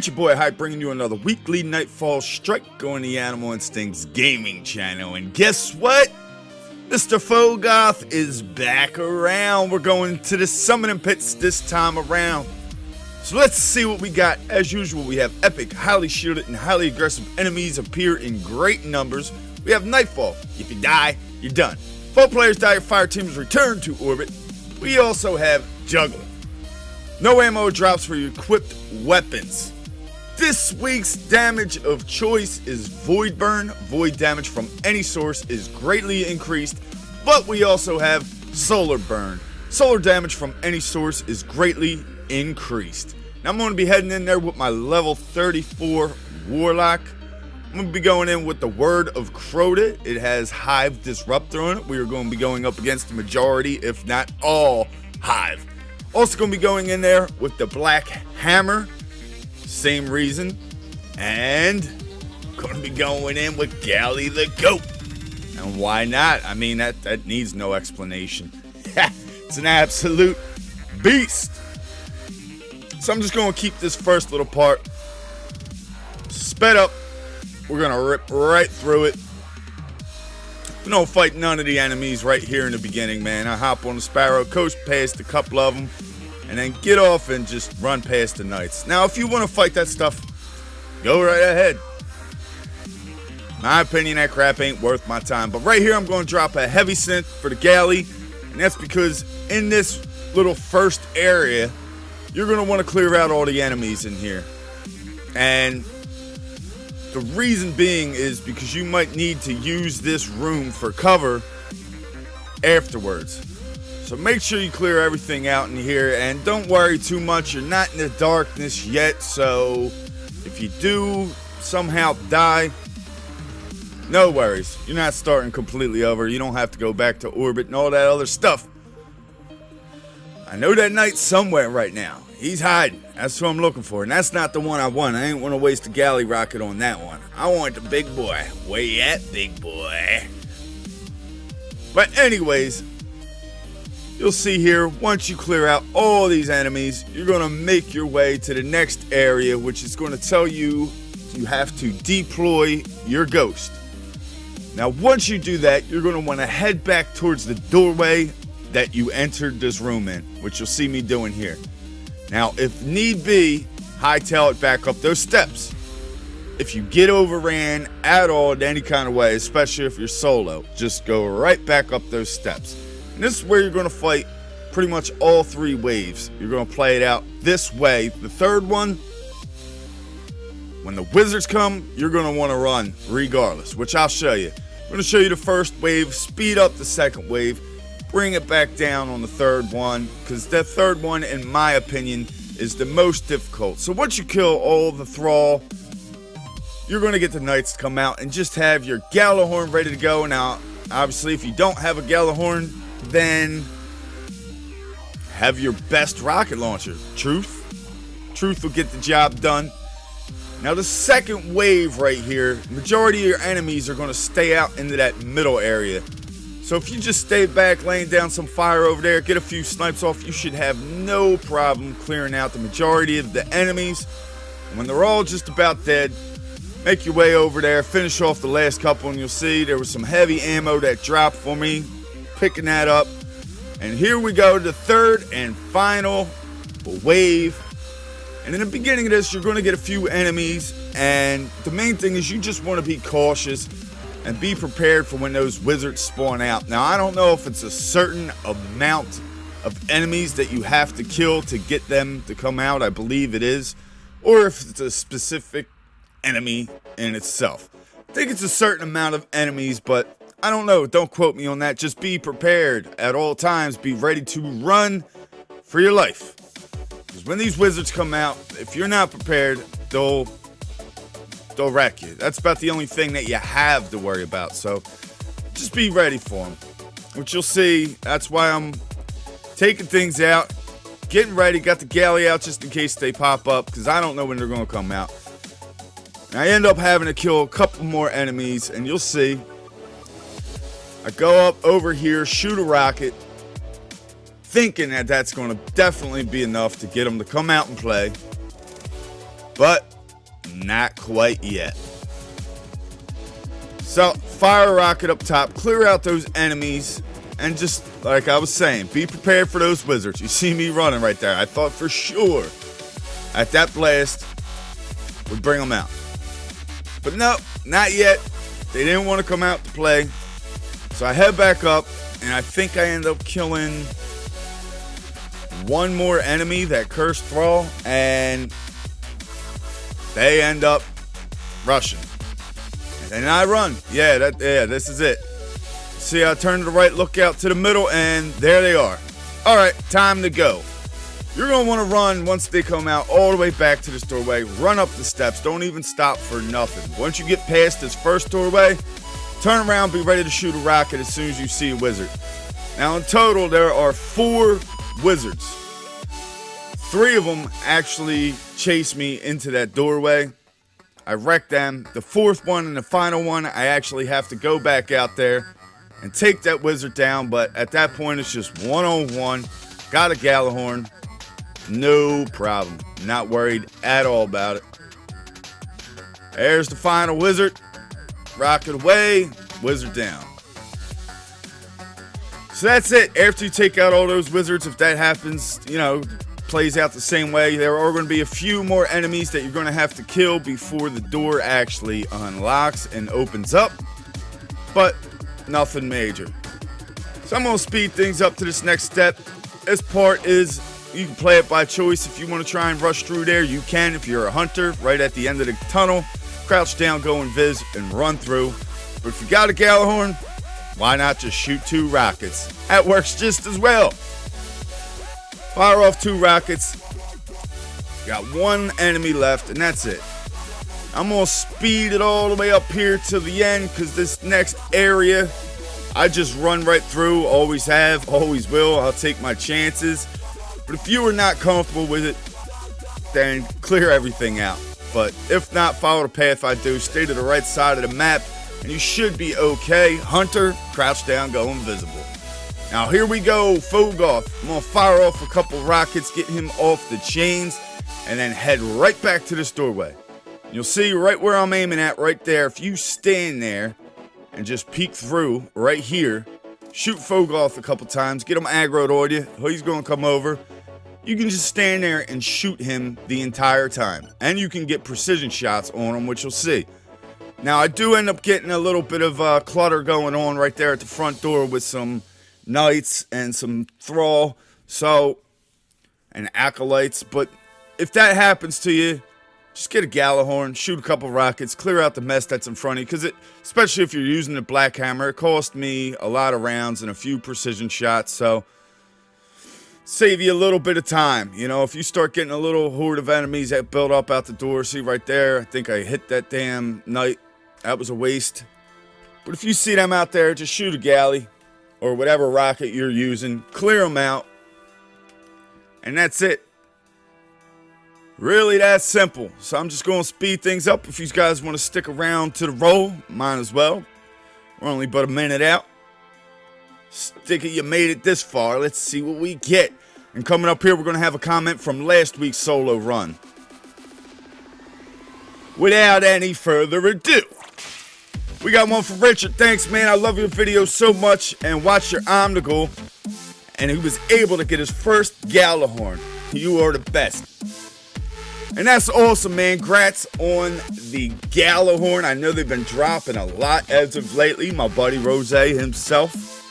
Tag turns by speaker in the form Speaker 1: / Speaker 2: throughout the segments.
Speaker 1: It's your boy Hype bringing you another weekly Nightfall strike on the Animal Instincts gaming channel. And guess what? Mr. Fogoth is back around. We're going to the summoning pits this time around. So let's see what we got. As usual, we have epic, highly shielded, and highly aggressive enemies appear in great numbers. We have Nightfall. If you die, you're done. 4 players die, your fire teams return to orbit. We also have Juggler. No ammo drops for your equipped weapons. This week's damage of choice is Void Burn. Void damage from any source is greatly increased, but we also have Solar Burn. Solar damage from any source is greatly increased. Now I'm going to be heading in there with my level 34 Warlock. I'm going to be going in with the Word of Crota. It has Hive Disruptor on it. We are going to be going up against the majority, if not all, Hive. Also going to be going in there with the Black Hammer. Same reason. And going to be going in with Galley the Goat. And why not? I mean, that needs no explanation. It's an absolute beast. So I'm just going to keep this first little part sped up. We're going to rip right through it. We don't fight none of the enemies right here in the beginning, man. I hop on the Sparrow, coast past a couple of them, and then get off and just run past the Knights. Now, if you want to fight that stuff, go right ahead. My opinion, that crap ain't worth my time. But right here, I'm going to drop a heavy synth for the Galley, and that's because in this little first area, you're going to want to clear out all the enemies in here. And the reason being is because you might need to use this room for cover afterwards. So make sure you clear everything out in here, and don't worry too much. You're not in the darkness yet, so if you do somehow die, no worries. You're not starting completely over. You don't have to go back to orbit and all that other stuff. I know that Knight's somewhere right now. He's hiding. That's what I'm looking for. And that's not the one I want. I ain't want to waste a Galley rocket on that one. I want the big boy. Where you at, big boy? But anyways, you'll see here, once you clear out all these enemies, you're going to make your way to the next area, which is going to tell you you have to deploy your ghost. Now, once you do that, you're going to want to head back towards the doorway that you entered this room in, which you'll see me doing here. Now, if need be, hightail it back up those steps. If you get overran at all in any kind of way, especially if you're solo, just go right back up those steps. And this is where you're going to fight pretty much all 3 waves. You're going to play it out this way. The third one, when the wizards come, you're going to want to run regardless, which I'll show you. I'm going to show you the first wave, speed up the second wave, bring it back down on the third one, because the third one, in my opinion, is the most difficult. So once you kill all the thrall, you're going to get the Knights to come out and just have your Gjallarhorn ready to go. Now, obviously, if you don't have a Gjallarhorn, then have your best rocket launcher. Truth will get the job done. Now, the second wave right here, majority of your enemies are going to stay out into that middle area. So if you just stay back, laying down some fire over there, get a few snipes off, you should have no problem clearing out the majority of the enemies. And when they're all just about dead, make your way over there, finish off the last couple, and you'll see there was some heavy ammo that dropped for me. Picking that up. And here we go to the third and final wave. And in the beginning of this, you're going to get a few enemies. And the main thing is you just want to be cautious and be prepared for when those wizards spawn out. Now, I don't know if it's a certain amount of enemies that you have to kill to get them to come out. I believe it is. Or if it's a specific enemy in itself. I think it's a certain amount of enemies, but I don't know. Don't quote me on that. Just be prepared at all times. Be ready to run for your life. Because when these wizards come out, if you're not prepared, they'll wreck you. That's about the only thing that you have to worry about. So just be ready for them. Which you'll see. That's why I'm taking things out. Getting ready. Got the Galley out just in case they pop up. Because I don't know when they're going to come out. And I end up having to kill a couple more enemies. And you'll see. I go up over here. Shoot a rocket. Thinking that that's going to definitely be enough to get them to come out and play. But not quite yet. So, fire a rocket up top, clear out those enemies, and just, like I was saying, be prepared for those wizards. You see me running right there. I thought for sure at that blast would bring them out. But no, not yet. They didn't want to come out to play. So I head back up, and I think I end up killing one more enemy, that cursed thrall, and they end up rushing. And I run. Yeah, this is it. See, I turn to the right, look out to the middle, and there they are. All right, time to go. You're going to want to run once they come out all the way back to this doorway. Run up the steps. Don't even stop for nothing. Once you get past this first doorway, turn around, be ready to shoot a rocket as soon as you see a wizard. Now, in total, there are 4 wizards. 3 of them actually chase me into that doorway. I wreck them. The 4th one and the final one, I actually have to go back out there and take that wizard down. But at that point, it's just 1-on-1. Got a Gjallarhorn. No problem. Not worried at all about it. There's the final wizard. Rocket away. Wizard down. So that's it. After you take out all those wizards, if that happens, you know, plays out the same way, there are going to be a few more enemies that you're going to have to kill before the door actually unlocks and opens up. But nothing major. So I'm going to speed things up to this next step. This part is, you can play it by choice. If you want to try and rush through there, you can. If you're a hunter, right at the end of the tunnel, crouch down, go invis, and run through. But if you got a Gjallarhorn, why not just shoot 2 rockets? That works just as well. Fire off 2 rockets. Got 1 enemy left, and that's it. I'm going to speed it all the way up here to the end, because this next area, I just run right through. Always have, always will. I'll take my chances. But if you are not comfortable with it, then clear everything out. But if not, follow the path I do. Stay to the right side of the map, and you should be okay. Hunter, crouch down, go invisible. Now here we go, Fogoth. I'm going to fire off a couple rockets, get him off the chains, and then head right back to this doorway. You'll see right where I'm aiming at, right there. If you stand there and just peek through right here, shoot Fogoth a couple times, get him aggroed on you. He's going to come over. You can just stand there and shoot him the entire time. And you can get precision shots on him, which you'll see. Now, I do end up getting a little bit of clutter going on right there at the front door with some knights and some thrall, and acolytes. But if that happens to you, just get a Gjallarhorn, shoot a couple rockets, clear out the mess that's in front of you, because especially if you're using the black hammer, it cost me a lot of rounds and a few precision shots, so save you a little bit of time. You know, if you start getting a little horde of enemies that build up out the door, see right there, I think I hit that damn knight. That was a waste. But if you see them out there, just shoot a galley or whatever rocket you're using, clear them out, and that's it. Really that simple. So I'm just going to speed things up. If you guys want to stick around to the roll, might as well. We're only but a minute out. Stick it, you made it this far. Let's see what we get. And coming up here, we're going to have a comment from last week's solo run. Without any further ado, we got one from Richard. Thanks, man. I love your video so much. And watch your Omnigul. And he was able to get his first Gjallarhorn. You are the best. And that's awesome, man. Congrats on the Gjallarhorn. I know they've been dropping a lot as of lately. My buddy Rose himself,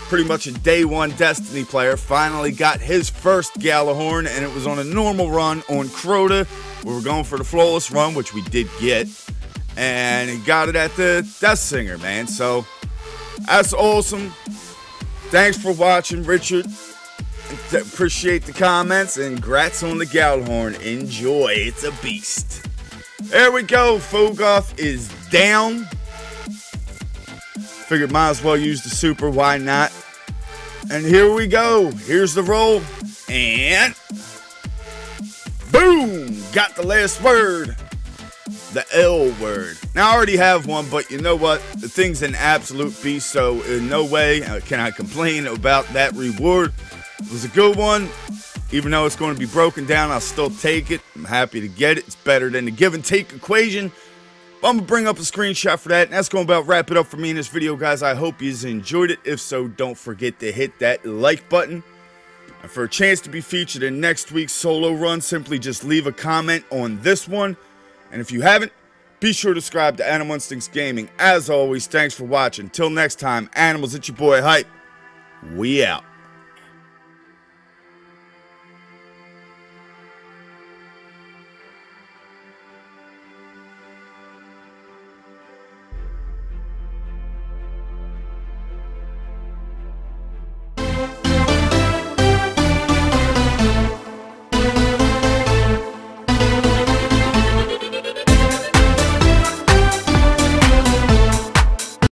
Speaker 1: pretty much a day one Destiny player, finally got his first Gjallarhorn, and it was on a normal run on Crota. We were going for the flawless run, which we did get, and he got it at the Death Singer, man. So that's awesome. Thanks for watching, Richard. Appreciate the comments, and congrats on the Gjallarhorn. Enjoy, it's a beast. There we go, Fogoth is down. Figured might as well use the super, why not? And here we go, here's the roll, and boom, got the last word, the L word. Now I already have one, but you know what, the thing's an absolute beast, so in no way can I complain about that reward. It was a good one. Even though it's going to be broken down, I'll still take it. I'm happy to get it. It's better than the give and take equation. But I'm going to bring up a screenshot for that. And that's going to about wrap it up for me in this video, guys. I hope you enjoyed it. If so, don't forget to hit that like button. And for a chance to be featured in next week's solo run, simply just leave a comment on this one. And if you haven't, be sure to subscribe to Animal Instincts Gaming. As always, thanks for watching. Till next time, Animals, it's your boy Hype. We out.